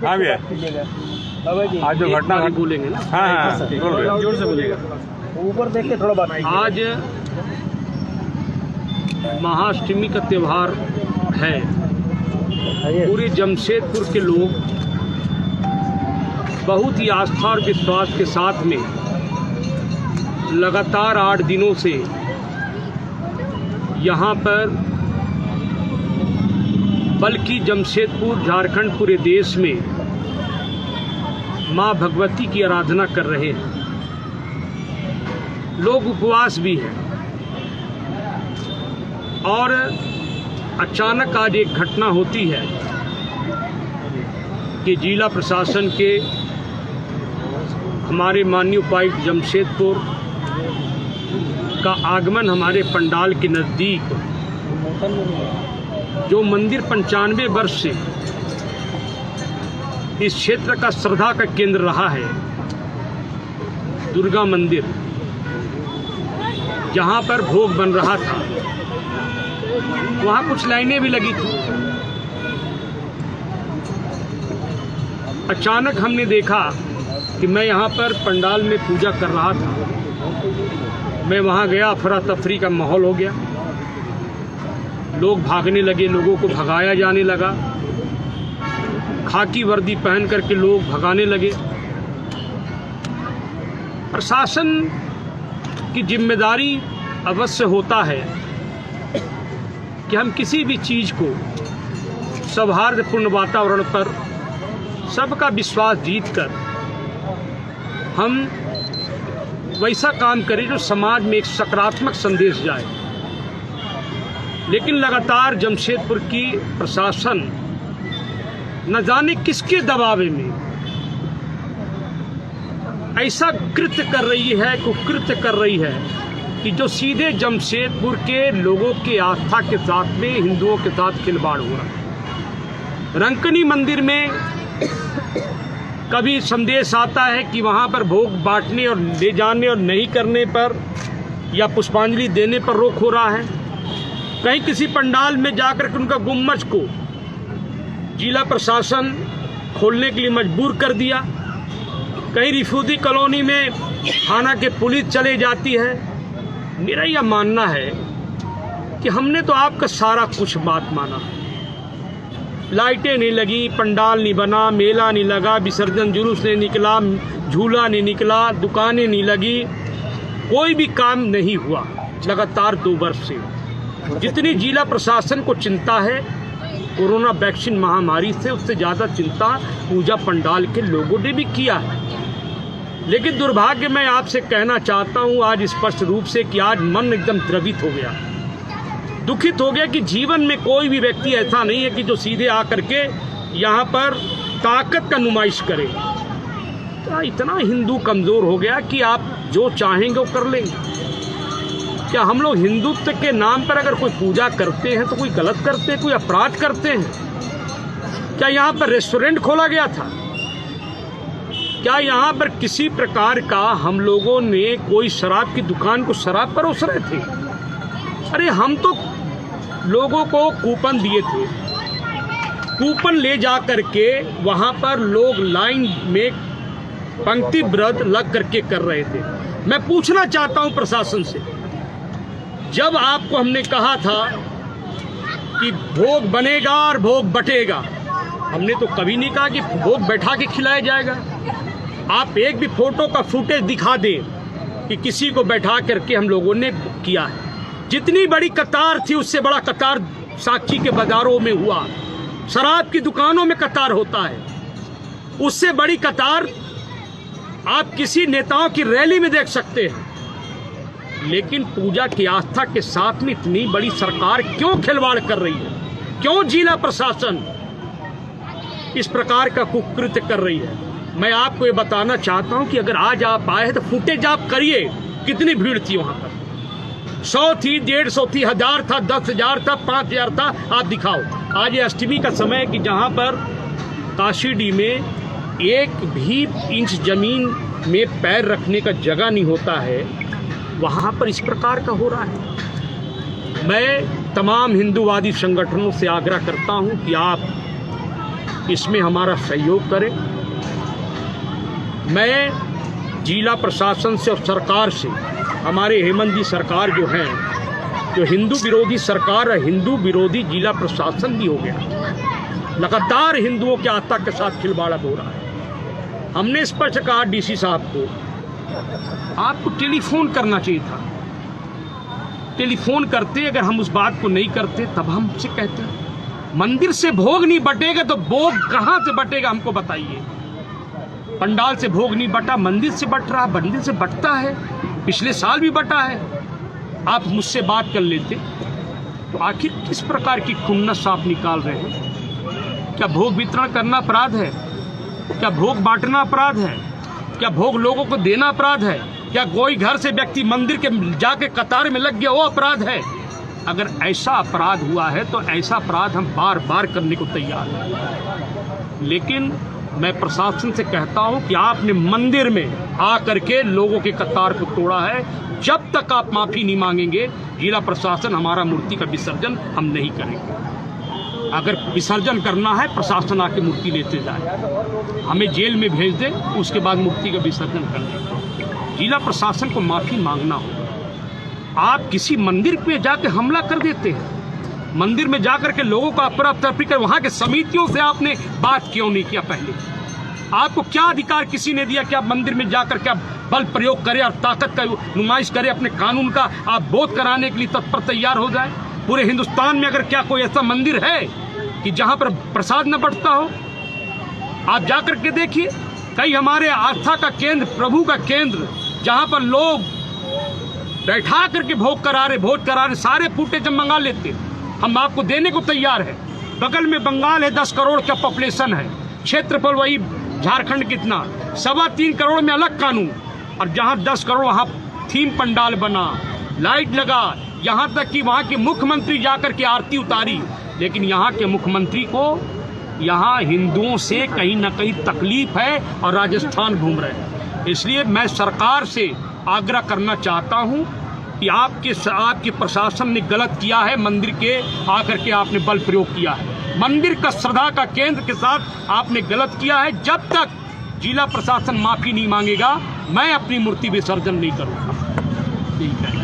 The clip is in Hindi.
हाँ भैया, आज जो घटना बोलेंगे ना। हाँ जोर से बोलेगा। ऊपर देख के थोड़ा बात। आज महाअष्टमी का त्यौहार है। पूरे जमशेदपुर के लोग बहुत ही आस्था और विश्वास के साथ में लगातार 8 दिनों से यहाँ पर, बल्कि जमशेदपुर, झारखंड, पूरे देश में माँ भगवती की आराधना कर रहे हैं। लोग उपवास भी हैं। और अचानक आज एक घटना होती है कि जिला प्रशासन के हमारे माननीय उपायुक्त जमशेदपुर का आगमन हमारे पंडाल के नज़दीक, जो मंदिर 95 वर्ष से इस क्षेत्र का श्रद्धा का केंद्र रहा है, दुर्गा मंदिर, जहाँ पर भोग बन रहा था, वहाँ कुछ लाइनें भी लगी थी। अचानक हमने देखा कि मैं यहाँ पर पंडाल में पूजा कर रहा था। मैं वहाँ गया, अफरा तफरी का माहौल हो गया। लोग भागने लगे, लोगों को भगाया जाने लगा। खाकी वर्दी पहन करके लोग भगाने लगे। प्रशासन की जिम्मेदारी अवश्य होता है कि हम किसी भी चीज़ को सौहार्दपूर्ण वातावरण पर सबका विश्वास जीतकर हम वैसा काम करें जो समाज में एक सकारात्मक संदेश जाए। लेकिन लगातार जमशेदपुर की प्रशासन न जाने किसके दबाव में ऐसा कृत्य कर रही है, कुकृत्य कर रही है कि जो सीधे जमशेदपुर के लोगों की आस्था के साथ में हिंदुओं के साथ खिलवाड़ हो रहा है। रंकनी मंदिर में कभी संदेश आता है कि वहाँ पर भोग बांटने और ले जाने और नहीं करने पर या पुष्पांजलि देने पर रोक हो रहा है। कहीं किसी पंडाल में जाकर के उनका गुम्बज को जिला प्रशासन खोलने के लिए मजबूर कर दिया। कहीं रिफ्यूजी कॉलोनी में थाना के पुलिस चले जाती है। मेरा यह मानना है कि हमने तो आपका सारा कुछ बात माना। लाइटें नहीं लगी, पंडाल नहीं बना, मेला नहीं लगा, विसर्जन जुलूस नहीं निकला, झूला नहीं निकला, दुकानें नहीं लगी, कोई भी काम नहीं हुआ लगातार 2 वर्ष से। जितनी जिला प्रशासन को चिंता है कोरोना वैक्सीन महामारी से, उससे ज़्यादा चिंता पूजा पंडाल के लोगों ने भी किया है। लेकिन दुर्भाग्य, मैं आपसे कहना चाहता हूँ आज स्पष्ट रूप से कि आज मन एकदम द्रवित हो गया, दुखित हो गया कि जीवन में कोई भी व्यक्ति ऐसा नहीं है कि जो सीधे आकर के यहाँ पर ताकत का नुमाइश करे। क्या इतना हिंदू कमज़ोर हो गया कि आप जो चाहेंगे वो कर लेंगे? क्या हम लोग हिंदुत्व के नाम पर अगर कोई पूजा करते हैं तो कोई गलत करते हैं, कोई अपराध करते हैं? क्या यहाँ पर रेस्टोरेंट खोला गया था? क्या यहाँ पर किसी प्रकार का हम लोगों ने कोई शराब की दुकान को शराब परोस रहे थे? अरे हम तो लोगों को कूपन दिए थे, कूपन ले जा करके वहाँ पर लोग लाइन में पंक्तिबद्ध लग करके कर रहे थे। मैं पूछना चाहता हूँ प्रशासन से, जब आपको हमने कहा था कि भोग बनेगा और भोग बटेगा, हमने तो कभी नहीं कहा कि भोग बैठा के खिलाया जाएगा। आप एक भी फोटो का फुटेज दिखा दें कि किसी को बैठा करके हम लोगों ने किया है। जितनी बड़ी कतार थी उससे बड़ा कतार साक्षी के बाजारों में हुआ, शराब की दुकानों में कतार होता है, उससे बड़ी कतार आप किसी नेताओं की रैली में देख सकते हैं। लेकिन पूजा की आस्था के साथ में इतनी बड़ी सरकार क्यों खिलवाड़ कर रही है? क्यों जिला प्रशासन इस प्रकार का कुकृत्य कर रही है? मैं आपको ये बताना चाहता हूं कि अगर आज आप आए तो फुटेज आप करिए, कितनी भीड़ थी वहां पर। 100 थी, 150 थी, 1000 था, 10,000 था, 5,000 था, आप दिखाओ। आज ये अष्टमी का समय है कि जहां पर काशीडी में 1 भी इंच जमीन में पैर रखने का जगह नहीं होता है, वहाँ पर इस प्रकार का हो रहा है। मैं तमाम हिंदूवादी संगठनों से आग्रह करता हूँ कि आप इसमें हमारा सहयोग करें। मैं जिला प्रशासन से और सरकार से, हमारे हेमंत जी सरकार जो है, जो हिंदू विरोधी सरकार है, हिंदू विरोधी जिला प्रशासन भी हो गया, लगातार हिंदुओं के आस्था के साथ खिलवाड़ हो रहा है। हमने स्पष्ट कहा डीसी साहब को, आपको टेलीफोन करना चाहिए था। टेलीफोन करते, अगर हम उस बात को नहीं करते तब हमसे कहते मंदिर से भोग नहीं बटेगा तो भोग कहाँ से बटेगा, हमको बताइए। पंडाल से भोग नहीं बटा, मंदिर से बट रहा, मंदिर से बटता है, पिछले साल भी बटा है। आप मुझसे बात कर लेते तो आखिर किस प्रकार की खुन्नस आप निकाल रहे हैं? क्या भोग वितरण करना अपराध है? क्या भोग बांटना अपराध है? क्या भोग लोगों को देना अपराध है? क्या कोई घर से व्यक्ति मंदिर के जाके कतार में लग गया वो अपराध है? अगर ऐसा अपराध हुआ है तो ऐसा अपराध हम बार बार करने को तैयार हैं। लेकिन मैं प्रशासन से कहता हूं कि आपने मंदिर में आकर के लोगों के कतार को तोड़ा है। जब तक आप माफी नहीं मांगेंगे, जिला प्रशासन हमारा मूर्ति का विसर्जन हम नहीं करेंगे। अगर विसर्जन करना है, प्रशासन आके मूर्ति लेते जाए, हमें जेल में भेज दे, उसके बाद मूर्ति का विसर्जन कर दें। जिला प्रशासन को माफी मांगना होगा। आप किसी मंदिर पे जाके हमला कर देते हैं, मंदिर में जाकर के लोगों का अपराध कर, वहां के समितियों से आपने बात क्यों नहीं किया? पहले आपको क्या अधिकार किसी ने दिया कि आप मंदिर में जाकर के आप बल प्रयोग करें और ताकत का नुमाइश करें, अपने कानून का आप बोध कराने के लिए तत्पर तैयार हो जाए? पूरे हिंदुस्तान में अगर क्या कोई ऐसा मंदिर है कि जहां पर प्रसाद न बंटता हो? आप जाकर के देखिए, कई हमारे आस्था का केंद्र, प्रभु का केंद्र, जहां पर लोग बैठा करके भोज करा रहे, सारे फूटेज हम मंगा लेते, हम आपको देने को तैयार है। बगल में बंगाल है, 10 करोड़ का पॉपुलेशन है, क्षेत्रफल वही झारखंड कितना, 3.25 करोड़ में अलग कानून, और जहां 10 करोड़ वहां थीम पंडाल बना, लाइट लगा, यहां तक कि वहां के मुख्यमंत्री जाकर के आरती उतारी। लेकिन यहां के मुख्यमंत्री को यहां हिंदुओं से कहीं ना कहीं तकलीफ है और राजस्थान घूम रहे हैं। इसलिए मैं सरकार से आग्रह करना चाहता हूं कि आपके प्रशासन ने गलत किया है, मंदिर के आकर के आपने बल प्रयोग किया है, मंदिर का श्रद्धा का केंद्र के साथ आपने गलत किया है। जब तक जिला प्रशासन माफी नहीं मांगेगा, मैं अपनी मूर्ति विसर्जन नहीं करूंगा। ठीक है।